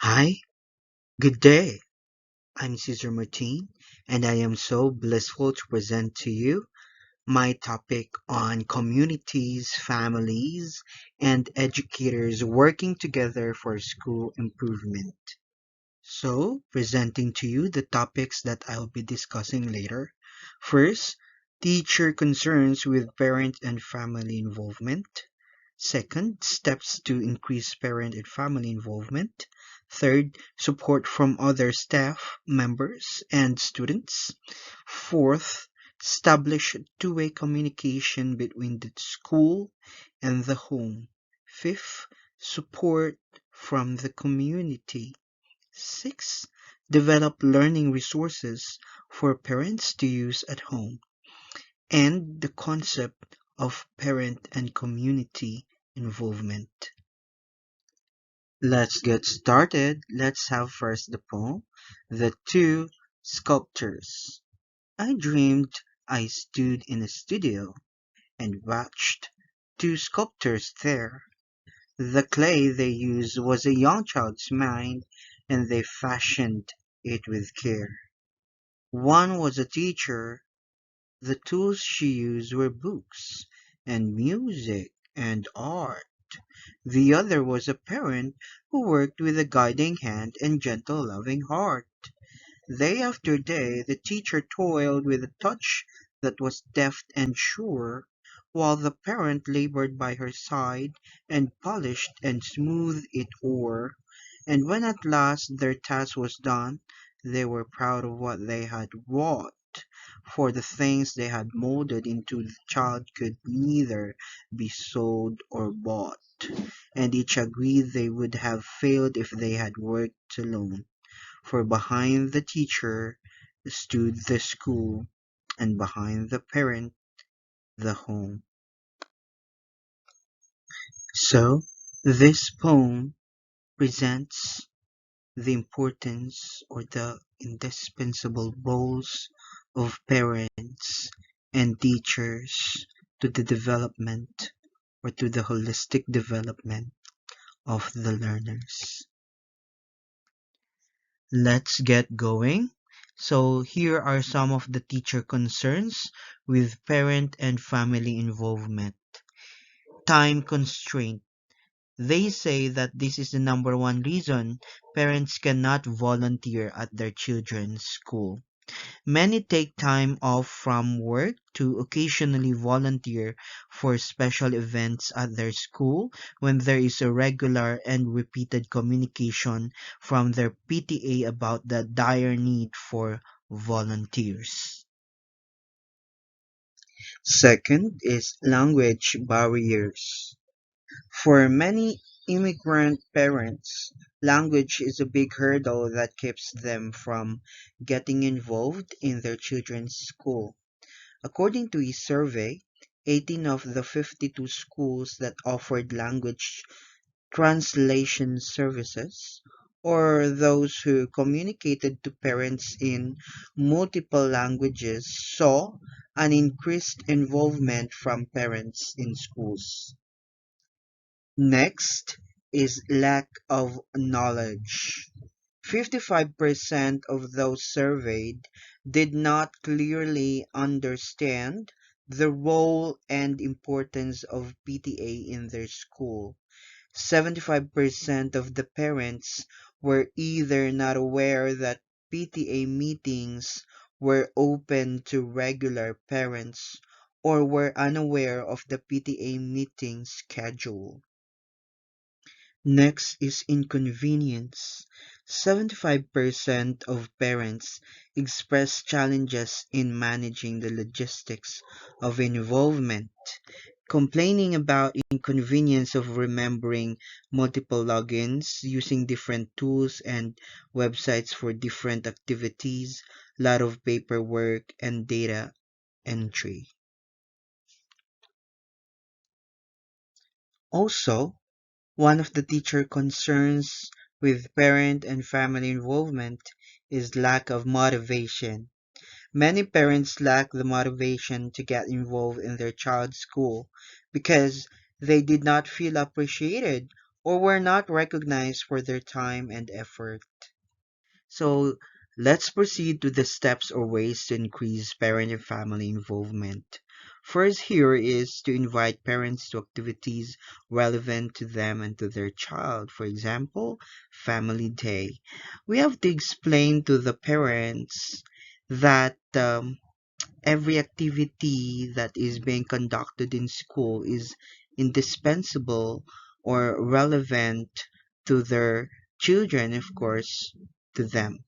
Hi, good day. I'm Cesar Martin, and I am so blissful to present to you my topic on communities, families, and educators working together for school improvement. So, presenting to you the topics that I'll be discussing later. First, teacher concerns with parent and family involvement. Second, steps to increase parent and family involvement. Third, support from other staff members and students. Fourth, establish two-way communication between the school and the home. Fifth, support from the community. Six, develop learning resources for parents to use at home. And the concept of parent and community involvement. Let's get started. Let's have first the poem, The Two Sculptors. I dreamed I stood in a studio and watched two sculptors there. The clay they used was a young child's mind, and they fashioned it with care. One was a teacher. The tools she used were books and music and art. The other was a parent who worked with a guiding hand and gentle, loving heart. Day after day, the teacher toiled with a touch that was deft and sure, while the parent labored by her side and polished and smoothed it o'er. And when at last their task was done, they were proud of what they had wrought, for the things they had molded into the child could neither be sold or bought, and each agreed they would have failed if they had worked alone. For behind the teacher stood the school, and behind the parent, the home. So, this poem presents the importance or the indispensable roles of parents and teachers to the development or to the holistic development of the learners. Let's get going. So, here are some of the teacher concerns with parent and family involvement. Time constraint. They say that this is the number one reason parents cannot volunteer at their children's school. Many take time off from work to occasionally volunteer for special events at their school when there is a regular and repeated communication from their PTA about the dire need for volunteers. Second is language barriers. For many immigrant parents, language is a big hurdle that keeps them from getting involved in their children's school. According to a survey, 18 of the 52 schools that offered language translation services, or those who communicated to parents in multiple languages, saw an increased involvement from parents in schools. Next is lack of knowledge. 55% of those surveyed did not clearly understand the role and importance of PTA in their school. 75% of the parents were either not aware that PTA meetings were open to regular parents or were unaware of the PTA meeting schedule. Next is inconvenience. 75% of parents express challenges in managing the logistics of involvement, complaining about inconvenience of remembering multiple logins, using different tools and websites for different activities, lot of paperwork and data entry. Also, one of the teacher concerns with parent and family involvement is lack of motivation. Many parents lack the motivation to get involved in their child's school because they did not feel appreciated or were not recognized for their time and effort. So let's proceed to the steps or ways to increase parent and family involvement. First, here is to invite parents to activities relevant to them and to their child. For example, Family Day. We have to explain to the parents that every activity that is being conducted in school is indispensable or relevant to their children, of course, to them.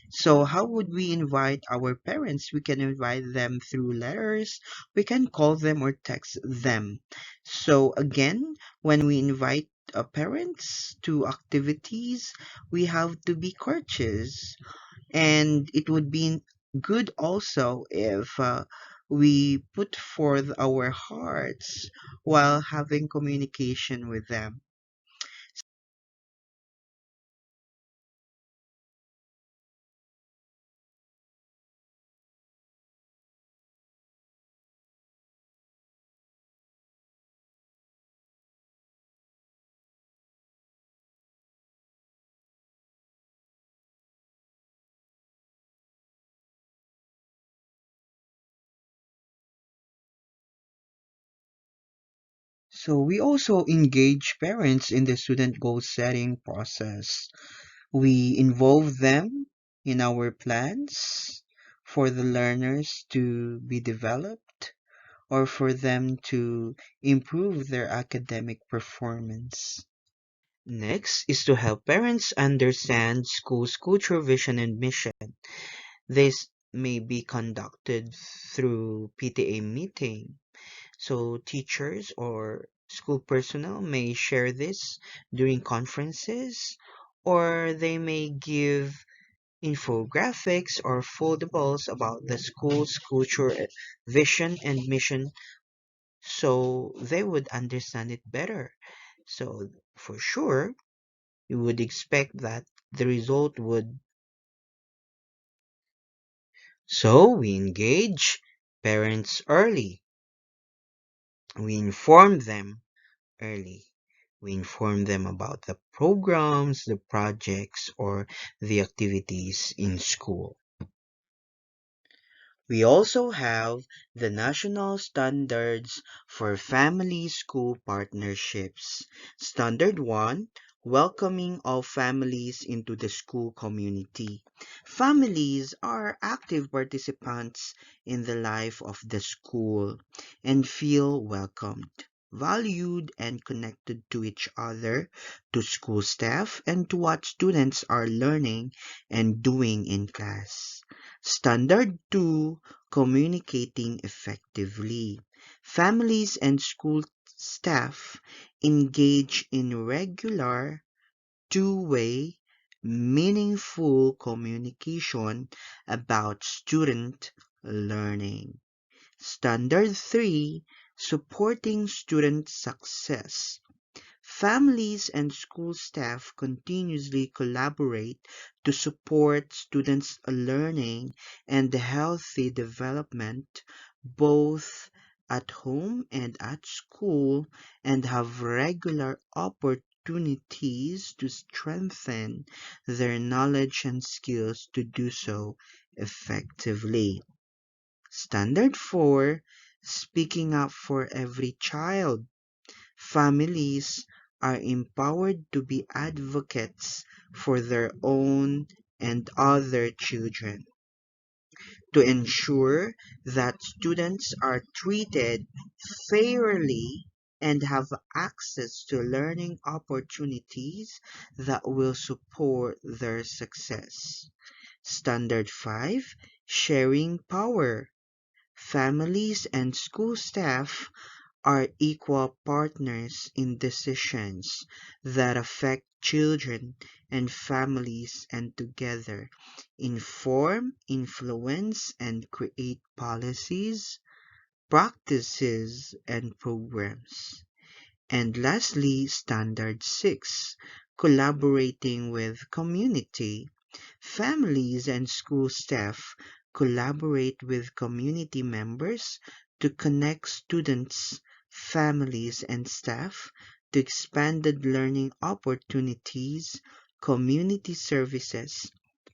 So, how would we invite our parents? We can invite them through letters, we can call them or text them. So, again, when we invite parents to activities, we have to be courteous, and it would be good also if we put forth our hearts while having communication with them. So we also engage parents in the student goal setting process. We involve them in our plans for the learners to be developed or for them to improve their academic performance. Next is to help parents understand school's culture, vision, and mission. This may be conducted through PTA meeting. So teachers or school personnel may share this during conferences, or they may give infographics or foldables about the school's culture, vision, and mission, so they would understand it better. So for sure, you would expect that the result would. So we engage parents early. We inform them early. We inform them about the programs, the projects, or the activities in school. We also have the national standards for family school partnerships. Standard 1, welcoming all families into the school community. Families are active participants in the life of the school and feel welcomed, valued, and connected to each other, to school staff, and to what students are learning and doing in class. Standard 2, communicating effectively. Families and school staff engage in regular, two-way, meaningful communication about student learning. Standard 3, supporting student success. Families and school staff continuously collaborate to support students' learning and healthy development both at home and at school, and have regular opportunities to strengthen their knowledge and skills to do so effectively. Standard 4, speaking up for every child. Families are empowered to be advocates for their own and other children, to ensure that students are treated fairly and have access to learning opportunities that will support their success. Standard 5, sharing power. Families and school staff are equal partners in decisions that affect children and families, and together inform, influence, and create policies, practices, and programs. And lastly, Standard 6, collaborating with community. Families and school staff collaborate with community members to connect students, families, and staff to expanded learning opportunities, community services,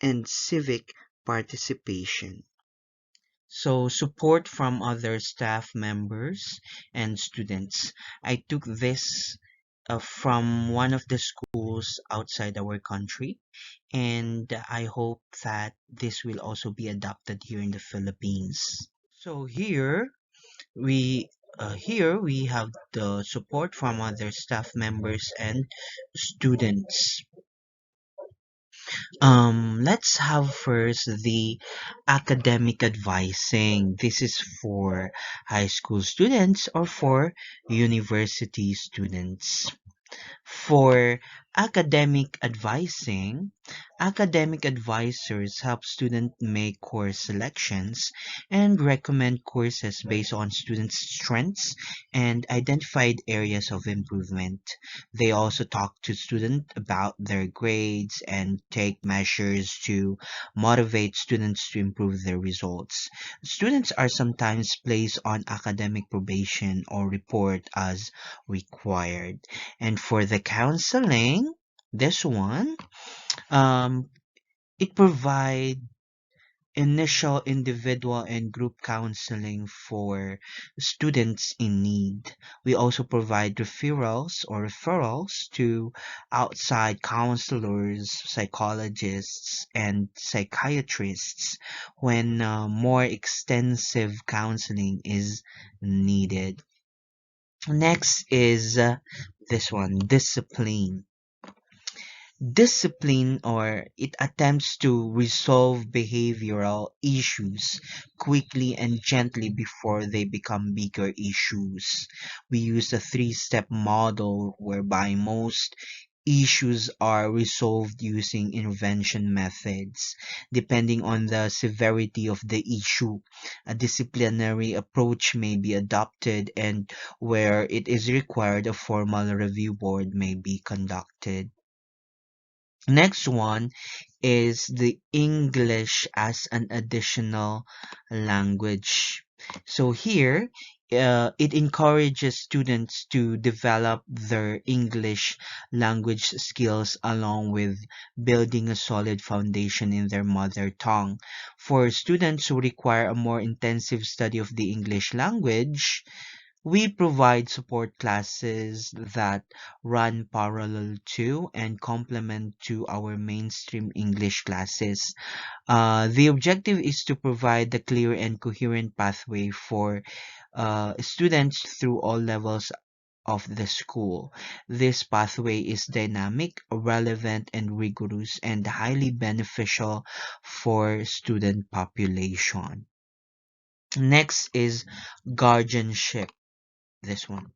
and civic participation. So, support from other staff members and students. I took this from one of the schools outside our country, and I hope that this will also be adopted here in the Philippines. So here we have the support from other staff members and students. Let's have first the academic advising. This is for high school students or for university students. For academic advising, academic advisors help students make course selections and recommend courses based on students' strengths and identified areas of improvement. They also talk to students about their grades and take measures to motivate students to improve their results. Students are sometimes placed on academic probation or report as required. And for the counseling, this one, um, it provides initial individual and group counseling for students in need. We also provide referrals to outside counselors, psychologists, and psychiatrists when more extensive counseling is needed. Next is this one, discipline. Discipline, or it attempts to resolve behavioral issues quickly and gently before they become bigger issues. We use a three-step model whereby most issues are resolved using intervention methods. Depending on the severity of the issue, a disciplinary approach may be adopted, and where it is required, a formal review board may be conducted. Next one is the English as an additional language. So here, it encourages students to develop their English language skills along with building a solid foundation in their mother tongue. For students who require a more intensive study of the English language, we provide support classes that run parallel to and complement to our mainstream English classes. The objective is to provide a clear and coherent pathway for students through all levels of the school. This pathway is dynamic, relevant, and rigorous, and highly beneficial for student population. Next is guardianship. This one.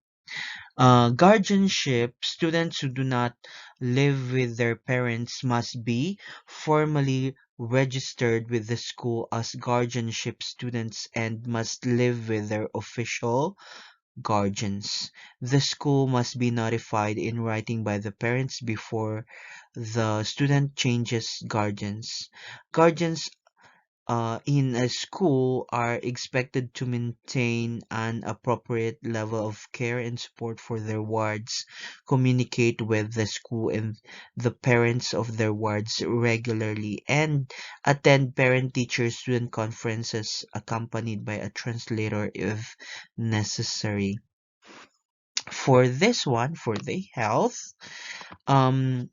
Guardianship, students who do not live with their parents must be formally registered with the school as guardianship students and must live with their official guardians. The school must be notified in writing by the parents before the student changes guardians. Guardians in a school are expected to maintain an appropriate level of care and support for their wards, communicate with the school and the parents of their wards regularly, and attend parent-teacher student conferences accompanied by a translator if necessary. For this one, for the health, um,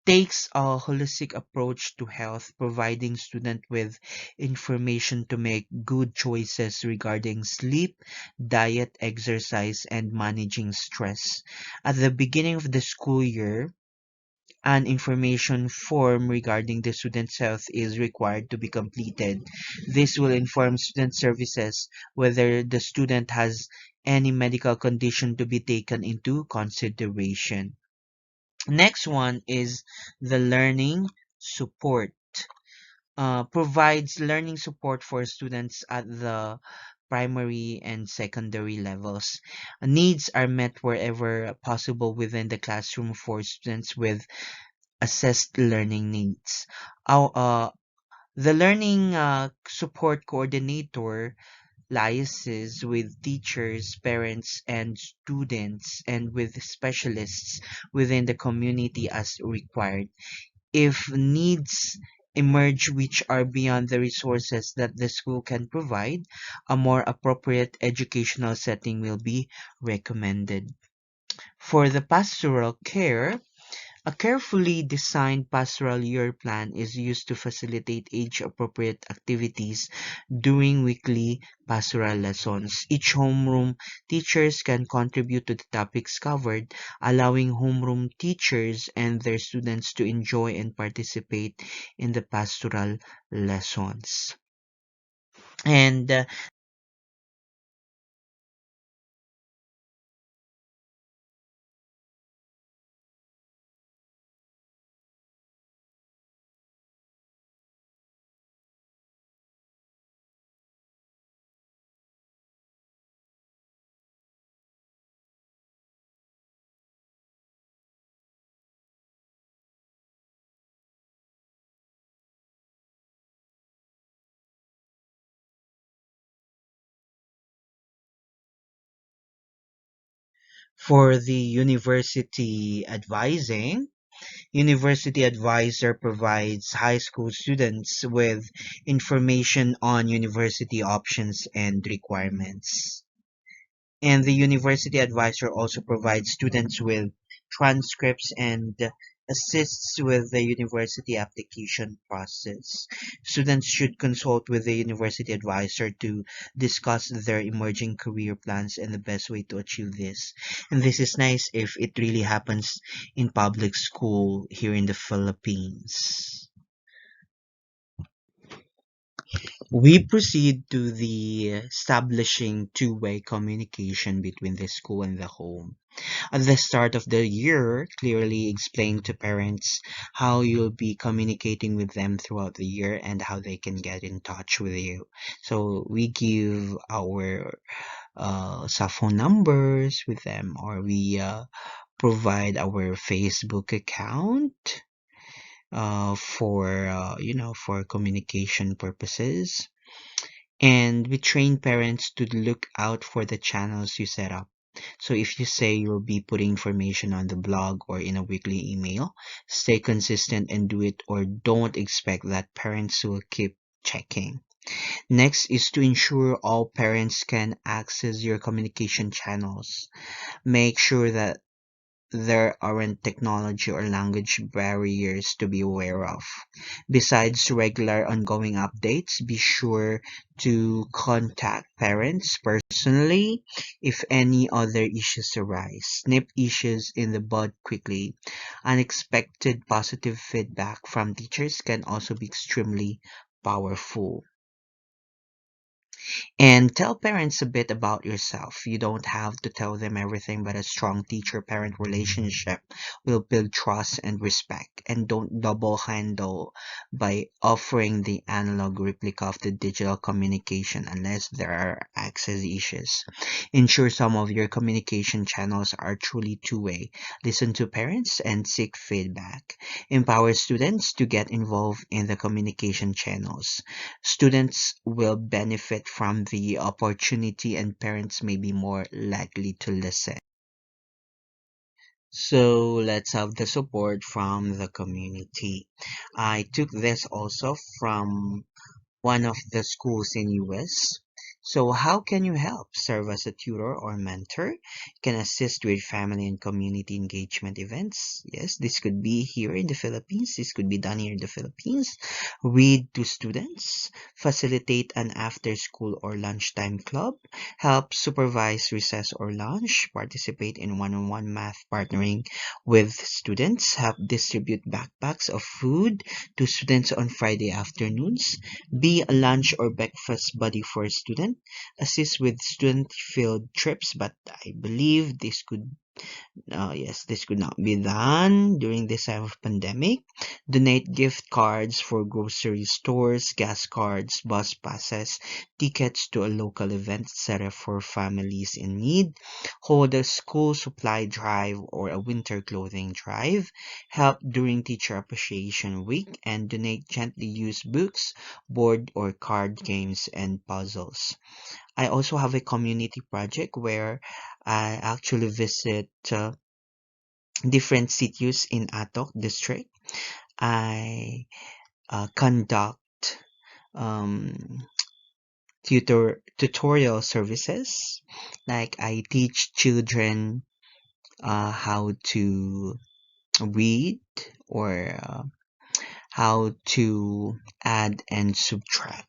takes a holistic approach to health, providing students with information to make good choices regarding sleep, diet, exercise, and managing stress. At the beginning of the school year, an information form regarding the student's health is required to be completed. This will inform student services whether the student has any medical condition to be taken into consideration. Next one is the learning support. Provides learning support for students at the primary and secondary levels. Needs are met wherever possible within the classroom for students with assessed learning needs. The learning support coordinator liaises with teachers, parents, and students, and with specialists within the community as required. If needs emerge which are beyond the resources that the school can provide, a more appropriate educational setting will be recommended. For the pastoral care, a carefully designed pastoral year plan is used to facilitate age-appropriate activities during weekly pastoral lessons. Each homeroom teachers can contribute to the topics covered, allowing homeroom teachers and their students to enjoy and participate in the pastoral lessons. And for the university advising, University Advisor provides high school students with information on university options and requirements. And the University Advisor also provides students with transcripts and assists with the university application process. Students should consult with the University Advisor to discuss their emerging career plans and the best way to achieve this. And this is nice if it really happens in public school here in the Philippines. We proceed to the establishing two-way communication between the school and the home. At the start of the year, clearly explain to parents how you'll be communicating with them throughout the year and how they can get in touch with you. So we give our cell phone numbers with them, or we provide our Facebook account for for communication purposes. And we train parents to look out for the channels you set up. So if you say you'll be putting information on the blog or in a weekly email, stay consistent and do it, or don't expect that parents will keep checking. Next is to ensure all parents can access your communication channels. Make sure that there aren't technology or language barriers to be aware of. Besides regular ongoing updates, be sure to contact parents personally if any other issues arise. Nip issues in the bud quickly. Unexpected positive feedback from teachers can also be extremely powerful. And tell parents a bit about yourself. You don't have to tell them everything, but a strong teacher parent relationship will build trust and respect. And don't double handle by offering the analog replica of the digital communication unless there are access issues. Ensure some of your communication channels are truly two-way. Listen to parents and seek feedback. Empower students to get involved in the communication channels. Students will benefit from the opportunity and parents may be more likely to listen. So let's have the support from the community. I took this also from one of the schools in US. So how can you help? Serve as a tutor or mentor? Can assist with family and community engagement events. Yes, this could be here in the Philippines. This could be done here in the Philippines. Read to students. Facilitate an after-school or lunchtime club. Help supervise recess or lunch. Participate in one-on-one math partnering with students. Help distribute backpacks of food to students on Friday afternoons. Be a lunch or breakfast buddy for a student. Assist with student field trips, but I believe this could Yes, this could not be done during this time of pandemic. Donate gift cards for grocery stores, gas cards, bus passes, tickets to a local event, etc. for families in need. Hold a school supply drive or a winter clothing drive. Help during Teacher Appreciation Week and donate gently used books, board or card games, and puzzles. I also have a community project where I actually visit different cities in Atok district. I conduct um, tutorial services, like I teach children how to read or how to add and subtract.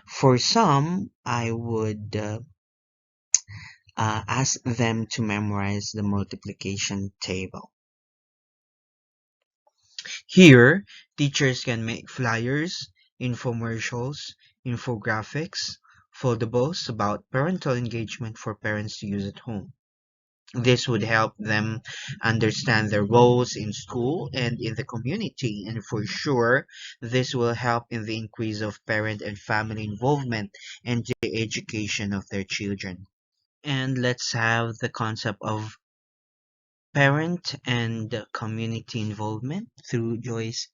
For some, I would ask them to memorize the multiplication table. Here, teachers can make flyers, infomercials, infographics, foldables about parental engagement for parents to use at home. This would help them understand their roles in school and in the community, and for sure, this will help in the increase of parent and family involvement and the education of their children. And let's have the concept of parent and community involvement through Joyce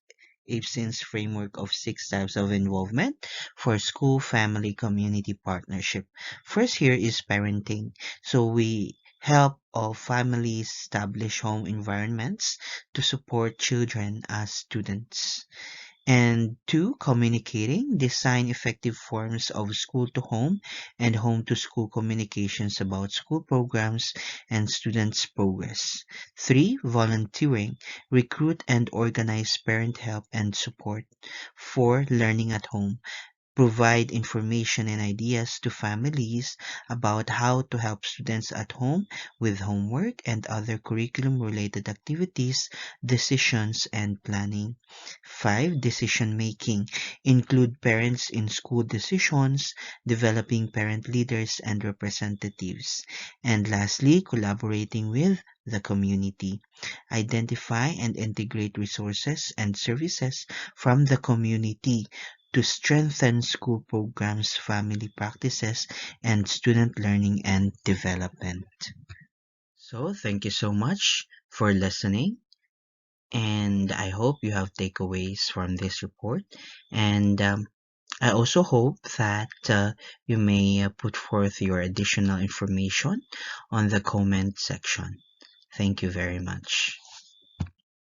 Ibsen's framework of 6 types of involvement for school, family, community partnership. First here is parenting. So we help all families establish home environments to support children as students. And two, communicating, design effective forms of school to home and home to school communications about school programs and students' progress. Three, volunteering, recruit and organize parent help and support. Four, learning at home, provide information and ideas to families about how to help students at home with homework and other curriculum related activities, decisions, and planning. 5. Decision making. Include parents in school decisions, developing parent leaders and representatives. And lastly, collaborating with the community. Identify and integrate resources and services from the community to strengthen school programs, family practices, and student learning and development. So, thank you so much for listening, and I hope you have takeaways from this report. And I also hope that you may put forth your additional information on the comment section. Thank you very much.